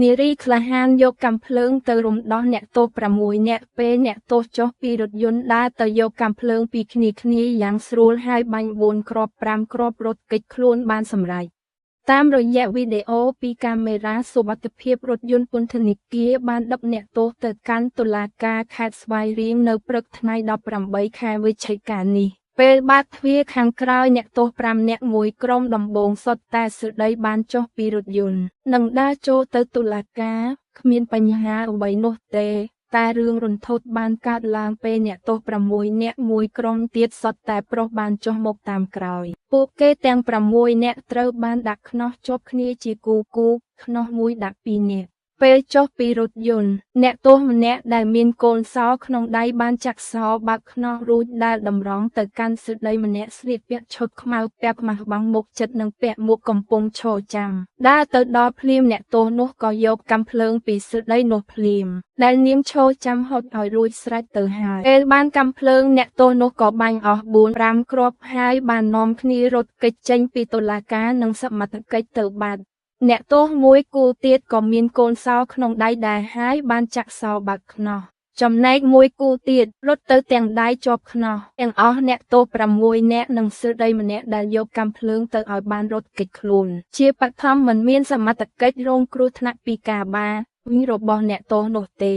នារីក្លាហានយកកាំភ្លើងទៅរំដោះអ្នកទោស6 នាក់ពេលអ្នកទោសចុះពីរថយន្តដើរទៅយកកាំភ្លើងពីគ្នាយ៉ាងស្រួលហើយបាញ់4គ្រាប់5គ្រាប់រត់គេចខ្លួនបានសម្រេចតាមរយៈវីដេអូពីកាមេរ៉ាសុវត្ថិភាពរថយន្តពន្ធនាគារបានដឹកអ្នកទោសទៅកាន់តុលាការខេត្តស្វាយរៀងនៅព្រឹកថ្ងៃ18 ខែវិច្ឆិកានេះពេលបាក់ទ្វារខាងក្រោយអ្នកទោស5 នាក់មួយក្រុមដំបូងសុទ្ធតែស្ដីបានចុះពីរថយន្តនិងដើរចូលទៅតុលាការគ្មានបញ្ហាអ្វីនោះទេតែរឿងរន្ធត់បានកើតឡើងពេលអ្នកទោស6 នាក់មួយក្រុមទៀតសុទ្ធតែប្រុសបានចុះមកតាមក្រោយពួកគេទាំង6 នាក់ត្រូវបានដាក់ខ្នោះជាប់គ្នាជាគូខ្នោះមួយដាក់2 នាក់ពេលចុះពីរថយន្តអ្នកទោសម្នាក់ដែលមានកូនសោក្នុងដៃបានចាក់សោបើកខ្នោះរួចដែលតម្រង់ទៅកាន់ស្ត្រីម្នាក់ស្លៀកពាក់ឈុតខ្មៅពាក់ខ្មាស់បាំងមុខជិតនិងពាក់មួកកំពុងឈរចាំដើរទៅដល់ភ្លាមអ្នកទោសនោះក៏យកកាំភ្លើងពីស្ត្រីនោះភ្លាមដែលនាងឈរចាំហត់ឲ្យរួចស្រេចទៅហើយពេលបានកាំភ្លើងអ្នកទោសនោះក៏បាញ់អស់4-5គ្រាប់ហើយបាននាំគ្នារត់គេចចេញពីតុលាការនិងសមត្ថកិច្ចទៅបាត់អ្នកទោសមួយគូទៀតក៏មានកូនសោក្នុងដៃដែរហើយបានចាក់សោបើកខ្នោះចំណែកមួយគូទៀតរត់ទៅទាំងដៃជាប់ខ្នោះទាំងអស់អ្នកទោស6 នាក់និងស្ត្រីម្នាក់ដែលយកកាំភ្លើងទៅឲ្យបានរត់គេចខ្លួនជាបឋមមិនមានសមត្ថកិច្ចរងគ្រោះថ្នាក់ពីការបាញ់របស់អ្នកទោសនោះទេ